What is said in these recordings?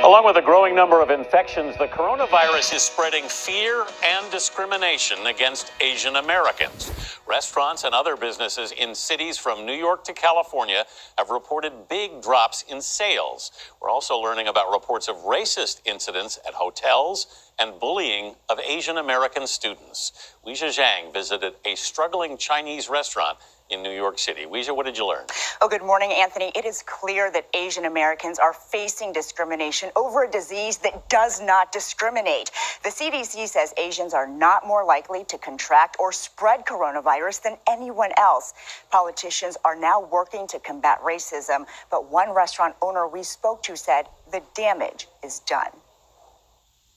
Along with a growing number of infections, the coronavirus is spreading fear and discrimination against Asian Americans. Restaurants and other businesses in cities from New York to California have reported big drops in sales. We're also learning about reports of racist incidents at hotels and bullying of Asian American students. Weijia Zhang visited a struggling Chinese restaurant in New York City. Weijia, what did you learn? Oh, good morning, Anthony. It is clear that Asian Americans are facing discrimination over a disease that does not discriminate. The CDC says Asians are not more likely to contract or spread coronavirus than anyone else. Politicians are now working to combat racism, but one restaurant owner we spoke to said the damage is done.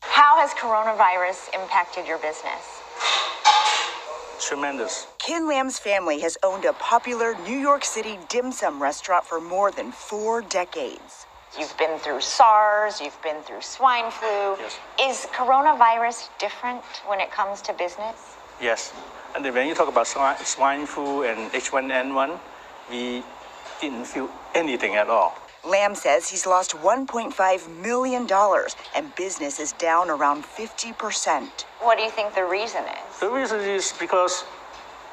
How has coronavirus impacted your business? Tremendous. Ken Lam's family has owned a popular New York City dim sum restaurant for more than 4 decades. You've been through SARS, you've been through swine flu. Yes. Is coronavirus different when it comes to business? Yes. And then when you talk about swine flu and H1N1, we didn't feel anything at all. Lam says he's lost $1.5 million and business is down around 50%. What do you think the reason is? The reason is because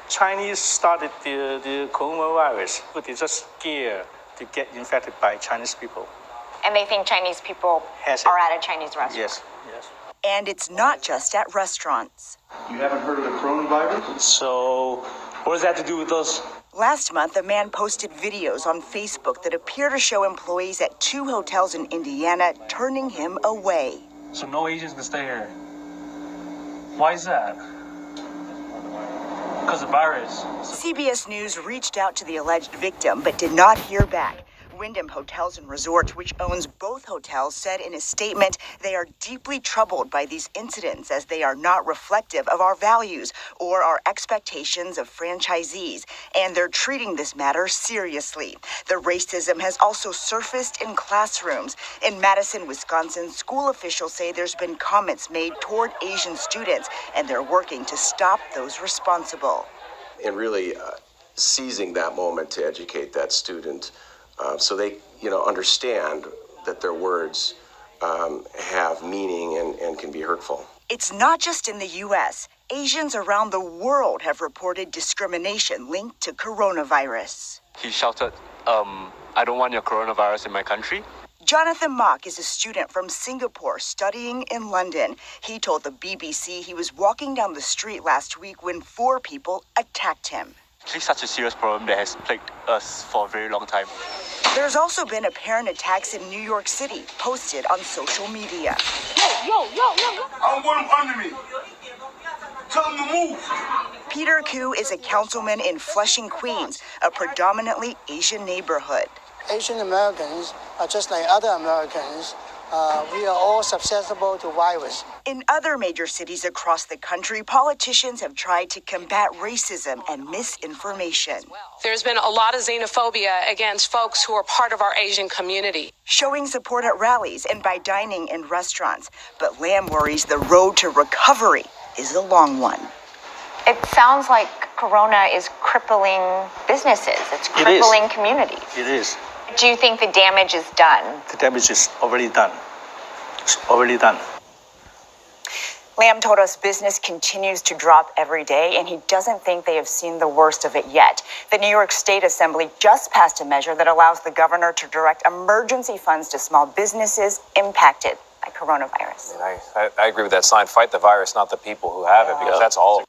Chinese started the coronavirus, but they're just scared to get infected by Chinese people. And they think Chinese people Has it. are at a Chinese restaurant? Yes, yes. And it's not just at restaurants. You haven't heard of the coronavirus? So, what does that have to do with us? Last month, a man posted videos on Facebook that appear to show employees at 2 hotels in Indiana turning him away. So no Asians can stay here. Why is that? Because of virus. CBS News reached out to the alleged victim but did not hear back. Wyndham Hotels and Resorts, which owns both hotels, said in a statement they are deeply troubled by these incidents as they are not reflective of our values or our expectations of franchisees, and they're treating this matter seriously. The racism has also surfaced in classrooms. In Madison, Wisconsin, school officials say there's been comments made toward Asian students, and they're working to stop those responsible. And really seizing that moment to educate that student so they, understand that their words have meaning and can be hurtful. It's not just in the U.S. Asians around the world have reported discrimination linked to coronavirus. He shouted, I don't want your coronavirus in my country. Jonathan Mock is a student from Singapore studying in London. He told the BBC he was walking down the street last week when 4 people attacked him. It's such a serious problem that has plagued us for a very long time. There's also been apparent attacks in New York City, posted on social media. I don't want them under me. Tell them to move. Peter Koo is a councilman in Flushing, Queens, a predominantly Asian neighborhood. Asian Americans are just like other Americans. We are all susceptible to virus. In other major cities across the country, politicians have tried to combat racism and misinformation. There's been a lot of xenophobia against folks who are part of our Asian community. Showing support at rallies and by dining in restaurants. But Lam worries the road to recovery is a long one. It sounds like corona is crippling businesses. It's crippling communities. It is. Do you think the damage is done? The damage is already done. It's already done. Lam told us business continues to drop every day, and he doesn't think they have seen the worst of it yet. The New York State Assembly just passed a measure that allows the governor to direct emergency funds to small businesses impacted by coronavirus. I agree with that sign. Fight the virus, not the people who have it, because that's all.